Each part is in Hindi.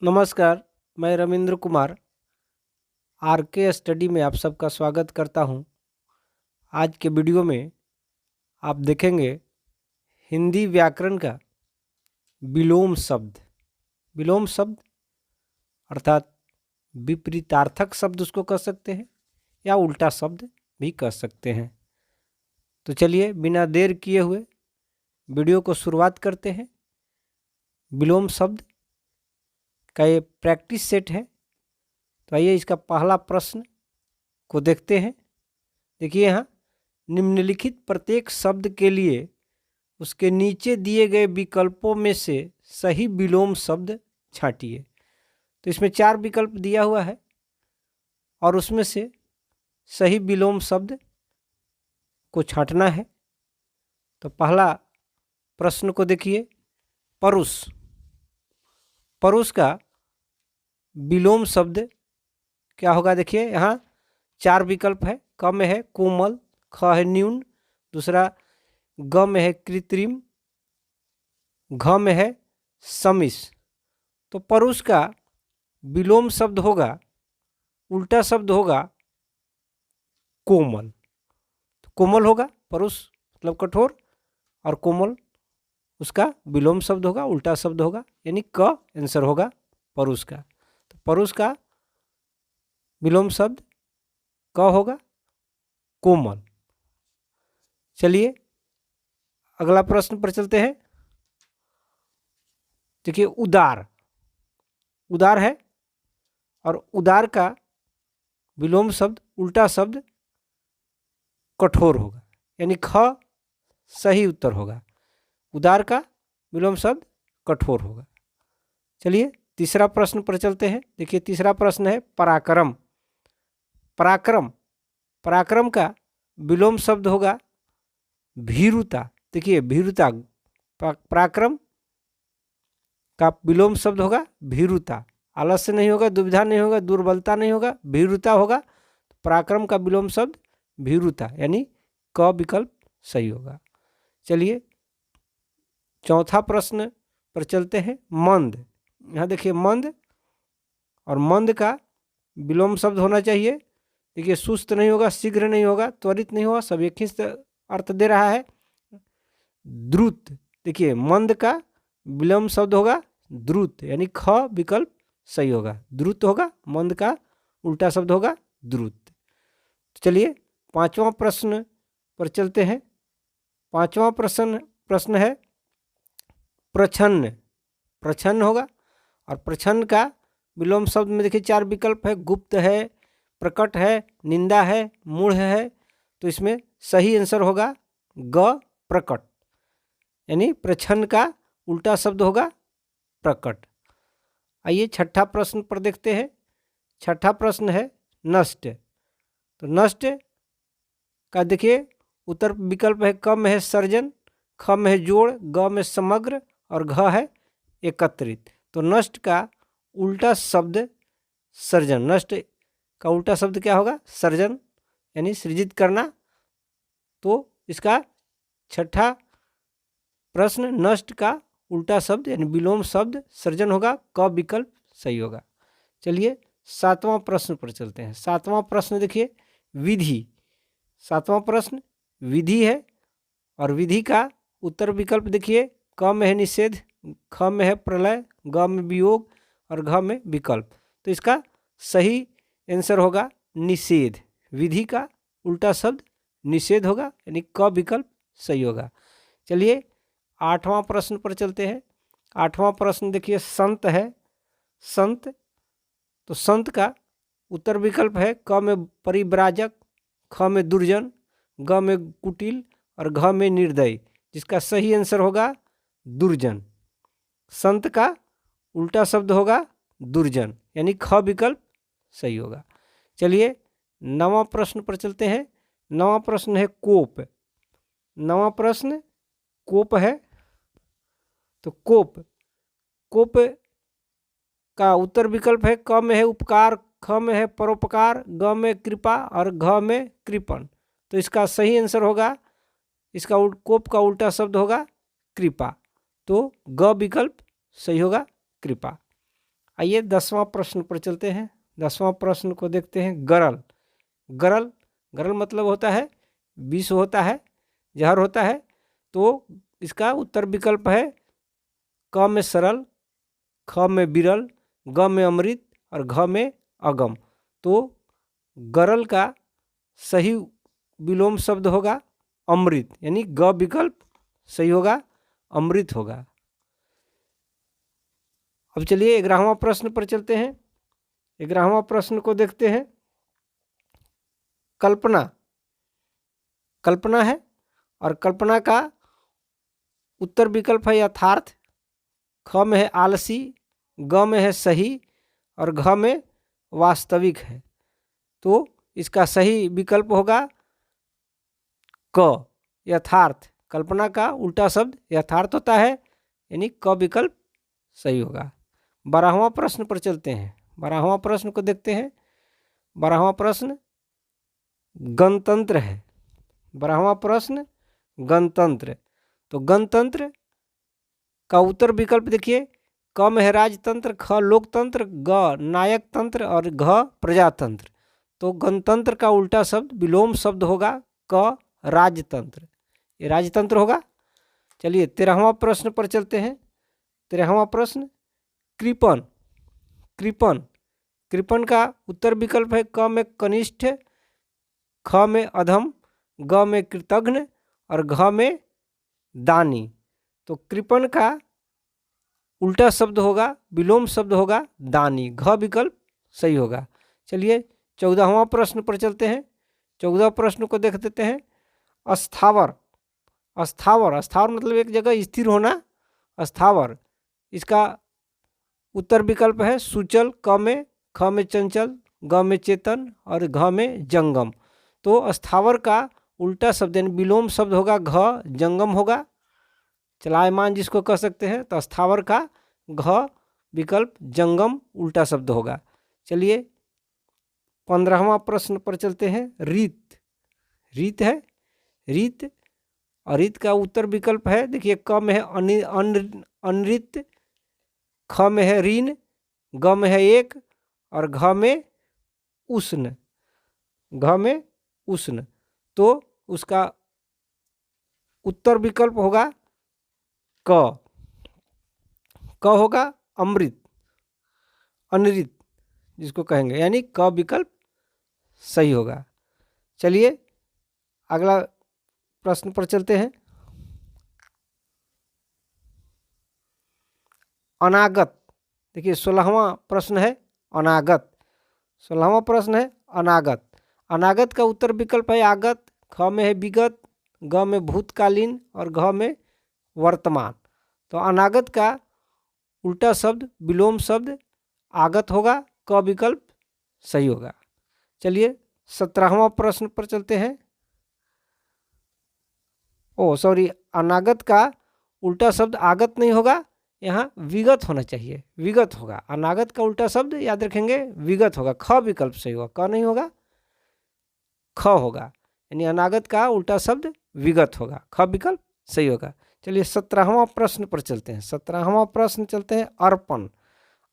नमस्कार, मैं रविंद्र कुमार आर के स्टडी में आप सबका स्वागत करता हूं। आज के वीडियो में आप देखेंगे हिंदी व्याकरण का विलोम शब्द। विलोम शब्द अर्थात विपरीतार्थक शब्द उसको कह सकते हैं या उल्टा शब्द भी कह सकते हैं। तो चलिए बिना देर किए हुए वीडियो को शुरुआत करते हैं। विलोम शब्द का ये प्रैक्टिस सेट है। तो आइए इसका पहला प्रश्न को देखते हैं। देखिए यहाँ, निम्नलिखित प्रत्येक शब्द के लिए उसके नीचे दिए गए विकल्पों में से सही विलोम शब्द छांटिए। तो इसमें 4 विकल्प दिया हुआ है और उसमें से सही विलोम शब्द को छांटना है। तो पहला प्रश्न को देखिए, परुष। परुष का विलोम शब्द क्या होगा? देखिए यहाँ 4 विकल्प है। क में है कोमल, ख है न्यून, दूसरा ग में है कृत्रिम, घ में है समिश। तो परुष का विलोम शब्द होगा, उल्टा शब्द होगा कोमल। तो कोमल होगा, परुष मतलब कठोर, और कोमल उसका विलोम शब्द होगा, उल्टा शब्द होगा, यानी क आंसर होगा परुष का। तो परुष का विलोम शब्द क होगा, कोमल। चलिए अगला प्रश्न पर चलते हैं। देखिए उदार। उदार है और उदार का विलोम शब्द, उल्टा शब्द कठोर होगा, यानी ख सही उत्तर होगा। उदार का विलोम शब्द कठोर होगा। चलिए तीसरा प्रश्न पर चलते हैं। देखिए तीसरा प्रश्न है पराक्रम। पराक्रम। पराक्रम का विलोम शब्द होगा भीरुता। देखिए भीरुता, पराक्रम का विलोम शब्द होगा भीरुता। आलस्य नहीं होगा, दुविधा नहीं होगा, दुर्बलता नहीं होगा, भीरुता होगा। पराक्रम का विलोम शब्द भीरुता, यानी क विकल्प सही होगा। चलिए चौथा प्रश्न पर चलते हैं, मंद। यहाँ देखिए मंद, और मंद का विलोम शब्द होना चाहिए। देखिए सुस्त नहीं होगा, शीघ्र नहीं होगा, त्वरित नहीं होगा, सब एक ही अर्थ दे रहा है। द्रुत। देखिए मंद का विलोम शब्द होगा द्रुत, यानी ख विकल्प सही होगा, द्रुत होगा। मंद का उल्टा शब्द होगा द्रुत। चलिए पांचवा प्रश्न पर चलते हैं। पांचवा प्रश्न है प्रछन्न। प्रछन्न होगा, और प्रछन्न का विलोम शब्द में देखिए 4 विकल्प है, गुप्त है, प्रकट है, निंदा है, मूढ़ है। तो इसमें सही आंसर होगा ग प्रकट, यानी प्रछन्न का उल्टा शब्द होगा प्रकट। आइए छठा प्रश्न पर देखते हैं। छठा प्रश्न है नष्ट। तो नष्ट का देखिए उत्तर विकल्प है, क में है सर्जन, ख में है जोड़, ग में समग्र, और घ है एकत्रित। तो नष्ट का उल्टा शब्द सर्जन। नष्ट का उल्टा शब्द क्या होगा? सर्जन, यानी सृजित करना। तो इसका छठा प्रश्न नष्ट का उल्टा शब्द यानी विलोम शब्द सर्जन होगा, क विकल्प सही होगा। चलिए सातवां प्रश्न पर चलते हैं। सातवां प्रश्न देखिए विधि। सातवां प्रश्न विधि है, और विधि का उत्तर विकल्प देखिए, क में है निषेध, ख में है प्रलय, ग में वियोग, और घ में विकल्प। तो इसका सही आंसर होगा निषेध। विधि का उल्टा शब्द निषेध होगा, यानी क विकल्प सही होगा। चलिए आठवां प्रश्न पर चलते हैं। आठवां प्रश्न देखिए संत है। संत। तो संत का उत्तर विकल्प है, क में परिव्राजक, ख में दुर्जन, ग में कुटिल, और घ में निर्दयी, जिसका सही आंसर होगा दुर्जन। संत का उल्टा शब्द होगा दुर्जन, यानी ख विकल्प सही होगा। चलिए नवां प्रश्न पर चलते हैं। नवां प्रश्न है कोप। नवां प्रश्न कोप है। तो कोप। कोप का उत्तर विकल्प है, क में है उपकार, ख में है परोपकार, ग में कृपा, और घ में कृपण। तो इसका सही आंसर होगा, इसका कोप का उल्टा शब्द होगा कृपा। तो ग विकल्प सही होगा कृपा। आइए 10वां प्रश्न पर चलते हैं। 10वां प्रश्न को देखते हैं। गरल। गरल गरल मतलब होता है विष होता है, जहर होता है। तो इसका उत्तर विकल्प है क में सरल, ख में बिरल, ग में अमृत और घ में अगम। तो गरल का सही विलोम शब्द होगा अमृत, यानी ग विकल्प सही होगा, अमृत होगा। अब चलिए 11वां प्रश्न पर चलते हैं। 11वां प्रश्न को देखते हैं। कल्पना। कल्पना है और कल्पना का उत्तर विकल्प है यथार्थ, ख में है आलसी, ग में है सही और घ में वास्तविक है। तो इसका सही विकल्प होगा क, यथार्थ। कल्पना का उल्टा शब्द यथार्थ होता है, यानी क विकल्प सही होगा। 12वां प्रश्न पर चलते हैं। 12वां प्रश्न को देखते हैं। 12वां प्रश्न गणतंत्र है। 12वां प्रश्न गणतंत्र। तो गणतंत्र का उत्तर विकल्प देखिए, क में है राजतंत्र, ख लोकतंत्र, ग नायक तंत्र और घ प्रजातंत्र। तो गणतंत्र का उल्टा शब्द विलोम शब्द होगा क राजतंत्र, ये राजतंत्र होगा। चलिए 13वां प्रश्न पर चलते हैं। 13वां प्रश्न कृपण। कृपण। कृपण का उत्तर विकल्प है क में कनिष्ठ, ख में अधम, ग में कृतघ्न और घ में दानी। तो कृपण का उल्टा शब्द होगा, विलोम शब्द होगा दानी, घ विकल्प सही होगा। चलिए 14वां प्रश्न पर चलते हैं। 14 प्रश्न को देख देते हैं। अस्थावर। अस्थावर। अस्थावर मतलब एक जगह स्थिर होना, अस्थावर। इसका उत्तर विकल्प है सूचल, क में, ख में चंचल, ग में चेतन और घ में जंगम। तो अस्थावर का उल्टा शब्द यानी विलोम शब्द होगा घ, जंगम होगा, चलायमान जिसको कह सकते हैं। तो अस्थावर का घ विकल्प जंगम उल्टा शब्द होगा। चलिए 15वां प्रश्न पर चलते हैं। रीत। रीत है, रीत और रीत का उत्तर विकल्प है देखिए, क में है अनृत, ख में है ऋण, ग में है एक और घ में उष्ण, घ में उष्ण। तो उसका उत्तर विकल्प होगा क। क होगा अमृत, अनृत जिसको कहेंगे, यानी क विकल्प सही होगा। चलिए अगला प्रश्न पर चलते हैं। अनागत। देखिए 16वां प्रश्न है अनागत। 16वां प्रश्न है अनागत। अनागत का उत्तर विकल्प है आगत, ख में है विगत, ग में भूतकालीन और घ में वर्तमान। तो अनागत का उल्टा शब्द विलोम शब्द आगत होगा, क विकल्प सही होगा। चलिए 17वां प्रश्न पर चलते हैं। अनागत का उल्टा शब्द आगत नहीं होगा, यहाँ विगत होना चाहिए, विगत होगा। अनागत का उल्टा शब्द याद रखेंगे विगत होगा, ख विकल्प सही होगा, क नहीं होगा, ख होगा, यानी अनागत का उल्टा शब्द विगत होगा, ख विकल्प सही होगा। चलिए 17वां प्रश्न पर चलते हैं। 17वां प्रश्न चलते हैं अर्पण।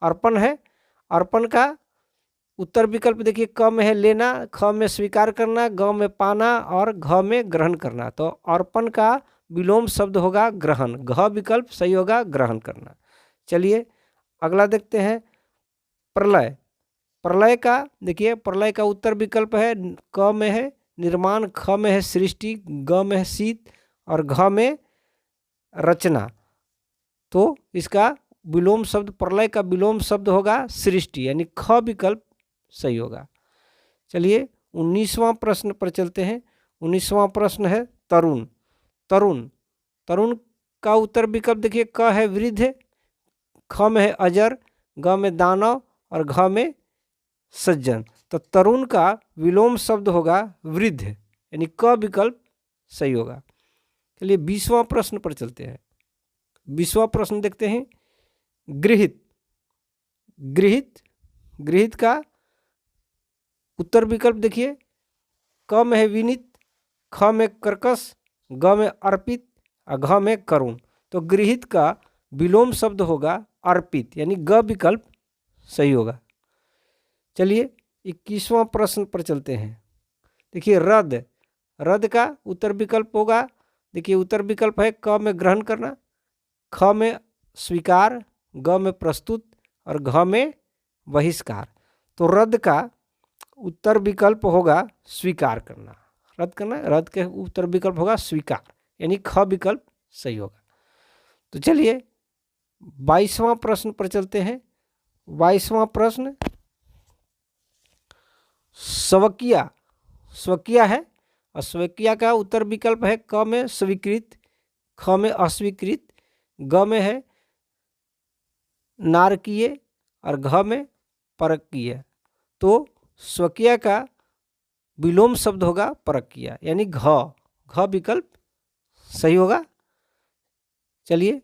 अर्पण है। अर्पण का उत्तर विकल्प देखिए, क में है लेना, ख में स्वीकार करना, ग में पाना और घ में ग्रहण करना। तो अर्पण का विलोम शब्द होगा ग्रहण, घ विकल्प सही होगा, ग्रहण करना। चलिए अगला देखते हैं प्रलय। प्रलय का देखिए, प्रलय का उत्तर विकल्प है क में है निर्माण, ख में है सृष्टि, ग में है शीत और घ में रचना। तो इसका विलोम शब्द, प्रलय का विलोम शब्द होगा सृष्टि, यानी ख विकल्प सही होगा। चलिए 19वां प्रश्न पर चलते हैं। 19वां प्रश्न है तरुण। तरुण। तरुण का उत्तर विकल्प देखिए, क है वृद्ध, ख में है अजर, ग में दानव और घ में सज्जन। तो तरुण का विलोम शब्द होगा वृद्ध, यानी क विकल्प सही होगा। चलिए 20वां प्रश्न पर चलते हैं। 20वां प्रश्न देखते हैं गृहीत। गृहीत। गृहीत का उत्तर विकल्प देखिए, क में है विनीत, ख में कर्कश, ग में अर्पित और घ में करुण। तो गृहीत का विलोम शब्द होगा अर्पित, यानी ग विकल्प सही होगा। चलिए 21वां प्रश्न पर चलते हैं। देखिए रद्द, रद्द का उत्तर विकल्प होगा, देखिए उत्तर विकल्प है क में ग्रहण करना, ख में स्वीकार, ग में प्रस्तुत और घ में बहिष्कार। तो रद्द का उत्तर विकल्प होगा स्वीकार करना, रद्द करना, रद्द के उत्तर विकल्प होगा स्वीकार, यानी ख विकल्प सही होगा। तो चलिए 22वां प्रश्न पर चलते हैं। 22वां प्रश्न स्वकीय, स्वकीय है और स्वकीय का उत्तर विकल्प है क में स्वीकृत, ख में अस्वीकृत, ग में है नारकीय और घ में परकीय। तो स्वकीय का विलोम शब्द होगा परकीय, यानी घ, घ विकल्प सही होगा। चलिए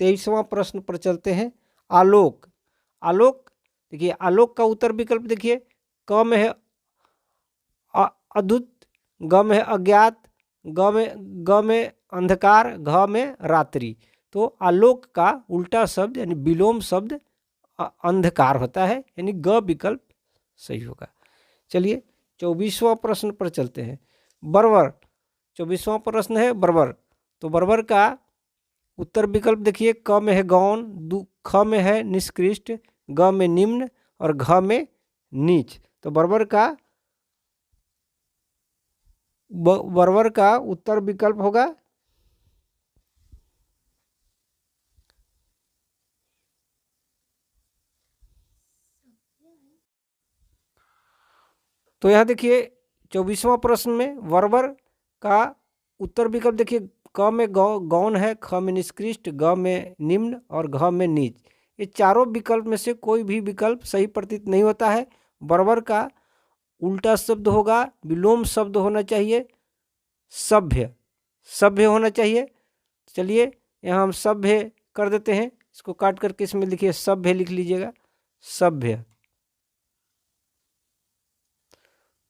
23वां प्रश्न पर चलते हैं। आलोक, आलोक, देखिए आलोक का उत्तर विकल्प देखिए क में है अद्भुत, ग में है अज्ञात, ग में अंधकार, घ में रात्रि। तो आलोक का उल्टा शब्द यानी विलोम शब्द अंधकार होता है, यानी ग विकल्प सही होगा। चलिए 24वां प्रश्न पर चलते हैं। बर्बर, 24वां प्रश्न है बर्बर। तो बर्बर का उत्तर विकल्प देखिए क में है गौण, ख में है निष्कृष्ट, ग में निम्न और घ में नीच। तो बर्बर का उत्तर विकल्प होगा तो यहाँ देखिए 24वां प्रश्न में बर्बर का उत्तर विकल्प देखिए क में गौण है, ख में निष्कृष्ट, ग में निम्न और घ में नीच। ये चारों विकल्प में से कोई भी विकल्प सही प्रतीत नहीं होता है। बर्बर का उल्टा शब्द होगा, विलोम शब्द होना चाहिए सभ्य, सभ्य होना चाहिए। चलिए यहाँ हम सभ्य कर देते हैं, इसको काट करके इसमें लिखिए सभ्य लिख लीजिएगा, सभ्य।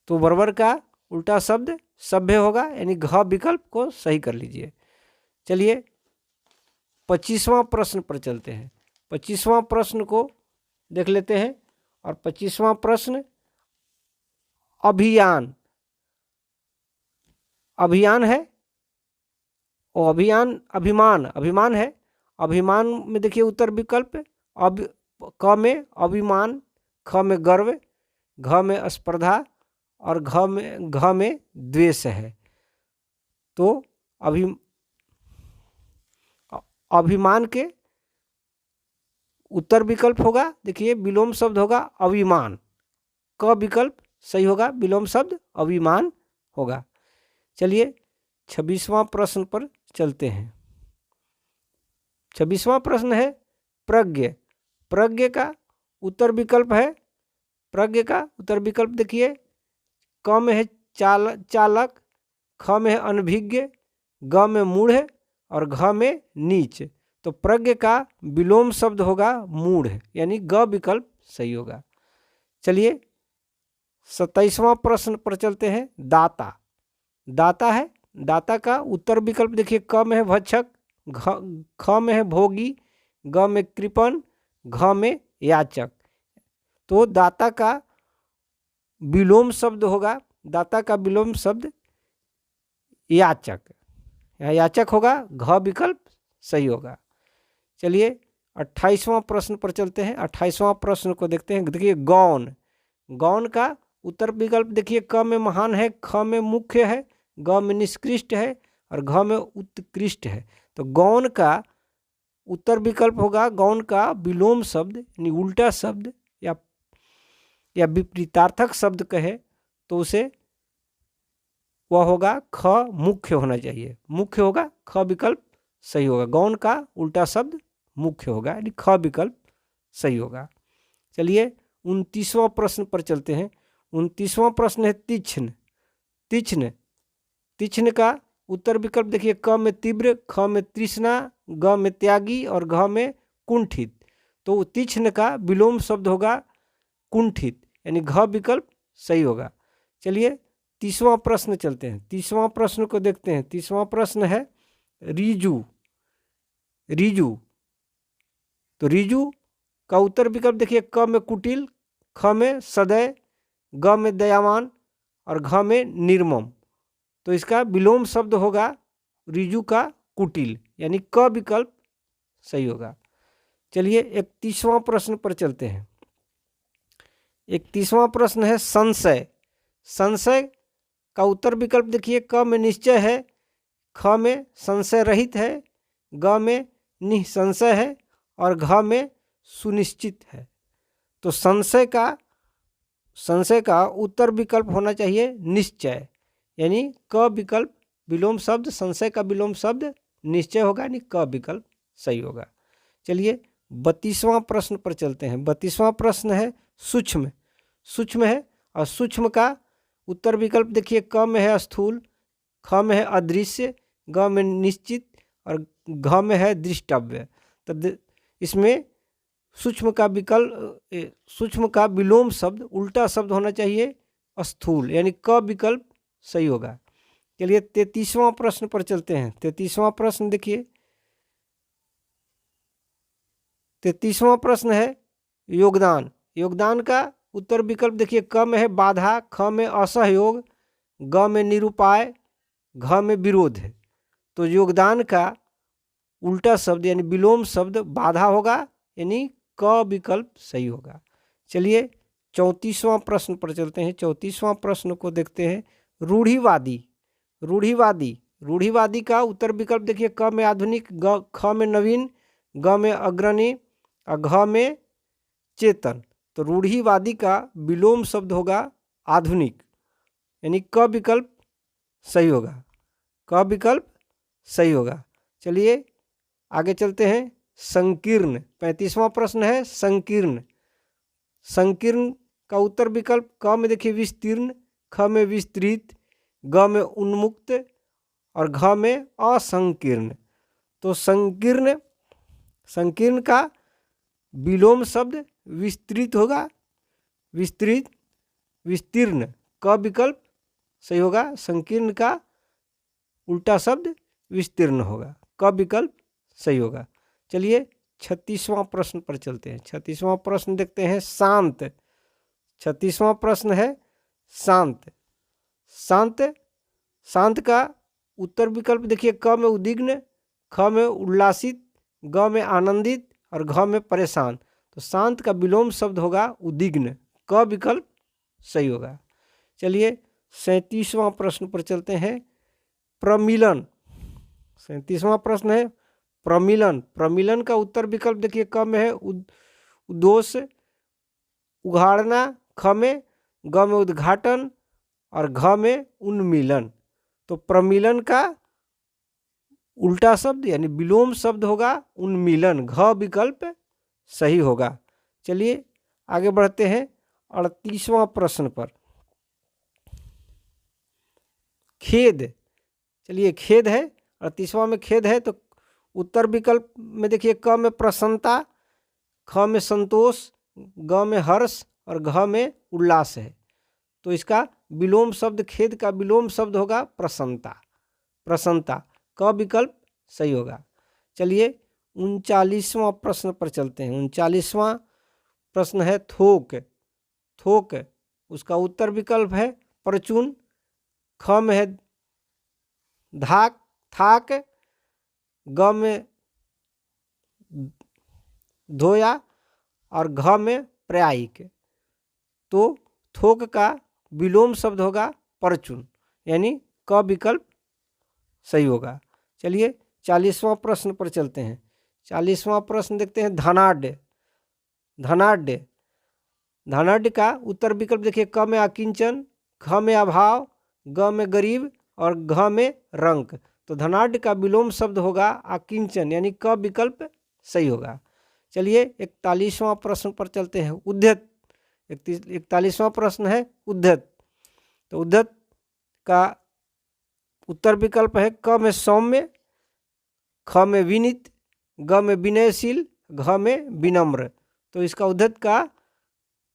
तो बर्बर का उल्टा शब्द सभ्य होगा, यानी घ विकल्प को सही कर लीजिए। चलिए 25वां प्रश्न पर चलते हैं। 25वां प्रश्न को देख लेते हैं। और 25वां प्रश्न अभियान, अभियान है और अभियान अभिमान, अभिमान है। अभिमान में देखिए उत्तर विकल्प क में अभिमान, ख में गर्व, घ में स्पर्धा और घ में द्वेष है। तो अभिमान के उत्तर विकल्प होगा देखिए विलोम शब्द होगा अभिमान, क विकल्प सही होगा, विलोम शब्द अभिमान होगा। चलिए 26वां प्रश्न पर चलते हैं। 26वां प्रश्न है प्रज्ञ, प्रज्ञ का उत्तर विकल्प है, प्रज्ञ का उत्तर विकल्प देखिए क में है चालक, ख में है अनभिज्ञ, ग में मूढ़ और घ में नीच। तो प्रज्ञ का विलोम शब्द होगा मूढ़, यानी ग विकल्प सही होगा। चलिए 27वां प्रश्न पर चलते हैं। दाता, दाता है, दाता का उत्तर विकल्प देखिए क में है भक्षक, ख में है भोगी, ग में कृपण, घ में याचक। तो दाता का विलोम शब्द होगा, दाता का विलोम शब्द याचक, यहाँ याचक होगा, घ विकल्प सही होगा। चलिए 28वां प्रश्न पर चलते हैं। 28वां प्रश्न को देखते हैं। देखिए गौण, गौण का उत्तर विकल्प देखिए क में महान है, ख में मुख्य है, ग में निष्कृष्ट है और घ में उत्कृष्ट है। तो गौण का उत्तर विकल्प होगा, गौण का विलोम शब्द यानी उल्टा शब्द या विपरीतार्थक शब्द कहे तो उसे वह होगा ख मुख्य होना चाहिए, मुख्य होगा, ख विकल्प सही होगा। गौण का उल्टा शब्द मुख्य होगा, यानी ख विकल्प सही होगा। चलिए 29वां प्रश्न पर चलते हैं। 29वां प्रश्न है तीक्ष्ण, तीक्ष्ण, तीक्ष्ण का उत्तर विकल्प देखिए क में तीव्र, ख में तृष्णा, ग में त्यागी और घ में कुंठित। तो तीक्ष्ण का विलोम शब्द होगा कुंठित, यानी घ विकल्प सही होगा। चलिए 30वां प्रश्न चलते हैं। 30वां प्रश्न को देखते हैं। 30वां प्रश्न है रीजू, रीजू। तो रीजू का उत्तर विकल्प देखिए, क में कुटिल, ख में सदैव, ग में दयावान और घ में निर्मम। तो इसका विलोम शब्द होगा ऋजु का कुटिल, यानी क विकल्प सही होगा। चलिए 31वां प्रश्न पर चलते हैं। 31वां प्रश्न है संशय। संशय का उत्तर विकल्प देखिए, क में निश्चय है, ख में संशय रहित है, ग में निसंशय है और घ में सुनिश्चित है। तो संशय का उत्तर विकल्प होना चाहिए निश्चय, यानी क विकल्प विलोम शब्द, संशय का विलोम शब्द निश्चय होगा, यानी क विकल्प सही होगा। चलिए 32वां प्रश्न पर चलते हैं। 32वां प्रश्न है सूक्ष्म। सूक्ष्म है और सूक्ष्म का उत्तर विकल्प देखिए, क में है स्थूल, ख में है अदृश्य, ग में निश्चित और घ में है दृष्टव्य। तो इसमें सूक्ष्म का विलोम शब्द उल्टा शब्द होना चाहिए स्थूल, यानी क विकल्प सही होगा। चलिए 33वां प्रश्न पर चलते हैं। 33वां प्रश्न देखिए, 33वां प्रश्न है योगदान। योगदान का उत्तर विकल्प देखिए, क में है बाधा, ख में असहयोग, ग में निरुपाय, घ में विरोध है। तो योगदान का उल्टा शब्द यानी विलोम शब्द बाधा होगा, यानी क विकल्प सही होगा। चलिए 34वां प्रश्न पर चलते हैं। 34वां प्रश्न को देखते हैं। रूढ़िवादी। रूढ़िवादी का उत्तर विकल्प देखिए, क में आधुनिक, ख में नवीन, ग में अग्रणी और घ में चेतन। तो रूढ़िवादी का विलोम शब्द होगा आधुनिक, यानी क विकल्प सही होगा। क विकल्प सही होगा। चलिए आगे चलते हैं। संकीर्ण। 35वां प्रश्न है संकीर्ण। संकीर्ण का उत्तर विकल्प, क में देखिए विस्तीर्ण, ख में विस्तृत, ग में उन्मुक्त और घ में असंकीर्ण। तो संकीर्ण का विलोम शब्द विस्तृत होगा, विस्तीर्ण, क विकल्प सही होगा। संकीर्ण का उल्टा शब्द विस्तीर्ण होगा, क विकल्प सही होगा। चलिए 36वां प्रश्न पर चलते हैं। 36वां प्रश्न देखते हैं शांत। 36वां प्रश्न है शांत। शांत का उत्तर विकल्प देखिए, क में उद्विग्न, ख में उल्लासित, ग में आनंदित और घ में परेशान। तो शांत का विलोम शब्द होगा उद्विग्न, क विकल्प सही होगा। चलिए 37वां प्रश्न पर चलते हैं। प्रमिलन। 37वां प्रश्न है प्रमिलन। प्रमिलन का उत्तर विकल्प देखिए, क में है उद्घोष, उघाड़ना, ख में, ग में उद्घाटन और घ में उन्मीलन। तो प्रमिलन का उल्टा शब्द यानी विलोम शब्द होगा उन्मीलन, घ विकल्प सही होगा। चलिए आगे बढ़ते हैं 38वां प्रश्न पर। खेद। चलिए खेद है, 38वां में खेद है। तो उत्तर विकल्प में देखिए, क में प्रसन्नता, ख में संतोष, ग में हर्ष और घ में उल्लास है। तो इसका विलोम शब्द, खेद का विलोम शब्द होगा प्रसन्नता, क विकल्प सही होगा। चलिए 39वां प्रश्न पर चलते हैं। 39वां प्रश्न है थोक। उसका उत्तर विकल्प है परचून, ख में है थाक, ग में धोया और घ में प्रायिक। तो थोक का विलोम शब्द होगा परचून, यानी क विकल्प सही होगा। चलिए 40वां प्रश्न पर चलते हैं। 40वां प्रश्न देखते हैं धनाढ्य का उत्तर विकल्प देखिए, क में अकिंचन, ख में अभाव, ग में गरीब और घ में रंक। तो धनाढ्य का विलोम शब्द होगा अकिंचन, यानी क विकल्प सही होगा। चलिए 41वां प्रश्न पर चलते हैं। उद्धत। 41वां प्रश्न है उद्धत। तो उद्धत का उत्तर विकल्प है, क में सौम्य, ख में विनीत, ग में विनयशील, घ में विनम्र। तो इसका उद्धत का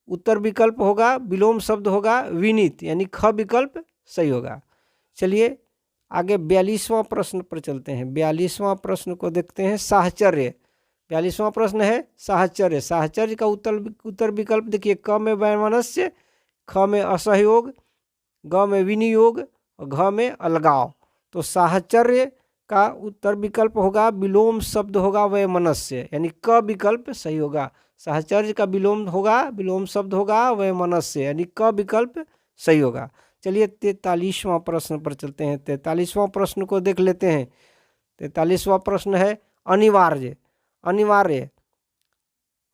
उत्तर विकल्प होगा, विलोम शब्द होगा विनीत, यानी ख विकल्प सही होगा। चलिए आगे 42वां प्रश्न पर चलते हैं। 42वां प्रश्न को देखते हैं साहचर्य। 42वां प्रश्न है साहचर्य। साहचर्य का उत्तर विकल्प देखिए, क में वैमनस्य, ख में असहयोग, ग में विनियोग और घ में अलगाव। तो साहचर्य का उत्तर विकल्प होगा, विलोम शब्द होगा वैमनस्य, यानी क विकल्प सही होगा। साहचर्य का विलोम शब्द होगा वैमनस्य, यानी क विकल्प सही होगा। चलिए 43वां प्रश्न पर चलते हैं। 43वां प्रश्न को देख लेते हैं। 43वां प्रश्न है अनिवार्य। अनिवार्य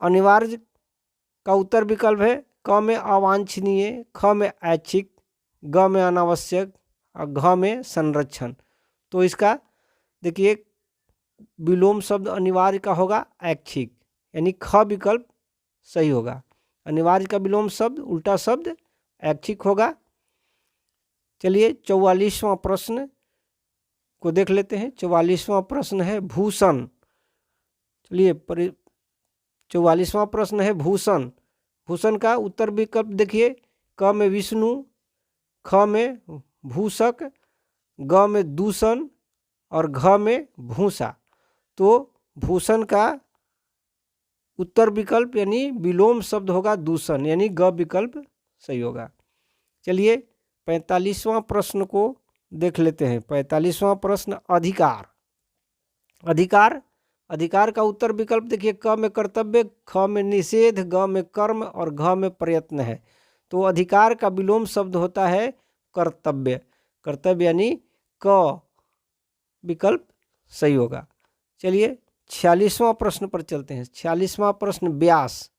अनिवार्य का उत्तर विकल्प है, क में अवांछनीय, ख में ऐच्छिक, ग में अनावश्यक और घ में संरक्षण। तो इसका देखिए विलोम शब्द अनिवार्य का होगा ऐच्छिक, यानी ख विकल्प सही होगा। अनिवार्य का विलोम शब्द उल्टा शब्द ऐच्छिक होगा। चलिए 44वां प्रश्न को देख लेते हैं। 44वां प्रश्न है भूषण। चलिए 44वां प्रश्न है भूषण। भूषण का उत्तर विकल्प देखिए, क में विष्णु, ख में भूषक, ग में दूषण और घ में भूसा। तो भूषण का उत्तर विकल्प यानी विलोम शब्द होगा दूषण, यानी ग विकल्प सही होगा। चलिए 45वां प्रश्न को देख लेते हैं। 45वां प्रश्न अधिकार। अधिकार अधिकार का उत्तर विकल्प देखिए, क में कर्तव्य, ख में निषेध, ग में कर्म और घ में प्रयत्न है। तो अधिकार का विलोम शब्द होता है कर्तव्य। कर्तव्य यानी क विकल्प सही होगा। चलिए 46वां प्रश्न पर चलते हैं। 46वां प्रश्न व्यास।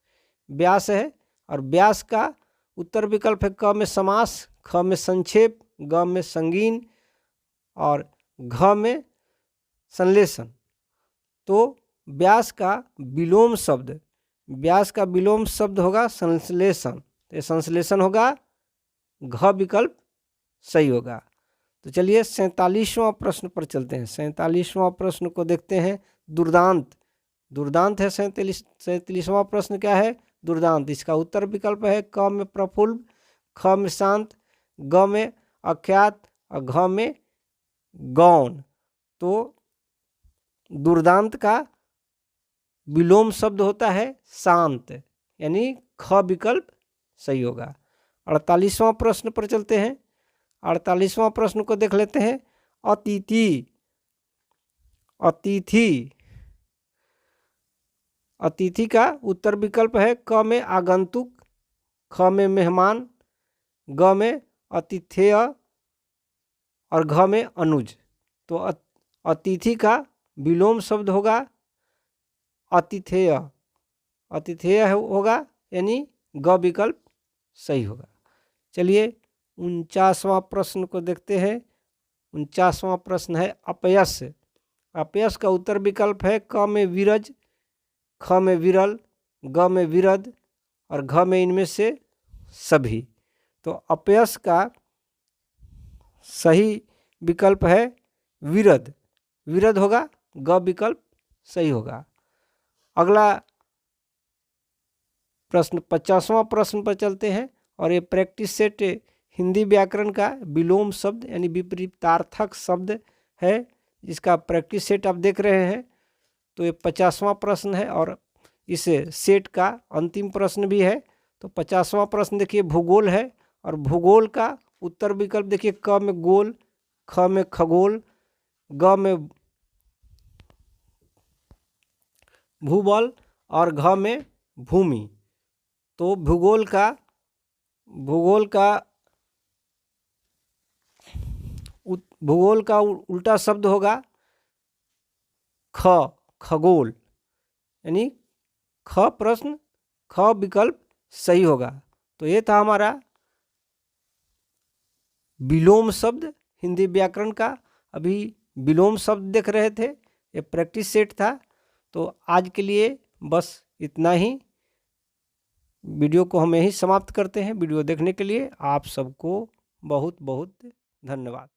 व्यास है और व्यास का उत्तर विकल्प है, क में समास, ख में संक्षेप, ग में संगीन और घ में संश्लेषण। तो व्यास का विलोम शब्द होगा संश्लेषण। तो संश्लेषण होगा, घ विकल्प सही होगा। तो चलिए 47वां प्रश्न पर चलते हैं। 47वां प्रश्न को देखते हैं। दुर्दांत। दुर्दांत है 47वां प्रश्न क्या है? दुर्दांत। इसका उत्तर विकल्प है, क में प्रफुल्ल, ख में शांत, ग में अख्यात और घ में गौण। तो दुर्दांत का विलोम शब्द होता है शांत, यानी ख विकल्प सही होगा। 48वां प्रश्न पर चलते हैं। 48वां प्रश्न को देख लेते हैं। अतिथि। अतिथि अतिथि का उत्तर विकल्प है, क में आगंतुक, ख में मेहमान, ग में अतिथेय और घ में अनुज। तो अतिथि का विलोम शब्द होगा अतिथेय। अतिथेय होगा, यानी ग विकल्प सही होगा। चलिए 49वां प्रश्न को देखते हैं। 49वां प्रश्न है अपयश। अपयश का उत्तर विकल्प है, क में विरज, ख में विरल, ग में विरद और घ में इनमें से सभी। तो अपयश का सही विकल्प है विरद। विरद होगा, ग विकल्प सही होगा। अगला प्रश्न 50वां प्रश्न पर चलते हैं और ये प्रैक्टिस सेट हिंदी व्याकरण का विलोम शब्द यानी विपरीतार्थक शब्द है, जिसका प्रैक्टिस सेट आप देख रहे हैं। तो ये 50वां प्रश्न है और इस सेट का अंतिम प्रश्न भी है। तो 50वां प्रश्न देखिए भूगोल है और भूगोल का उत्तर विकल्प देखिए, क में गोल, ख में खगोल, ग में भूबल और घ में भूमि। तो भूगोल का उल्टा शब्द होगा खगोल, यानी ख विकल्प सही होगा। तो ये था हमारा विलोम शब्द हिंदी व्याकरण का। अभी विलोम शब्द देख रहे थे, ये प्रैक्टिस सेट था। तो आज के लिए बस इतना ही। वीडियो को हम यहीं समाप्त करते हैं। वीडियो देखने के लिए आप सबको बहुत बहुत धन्यवाद।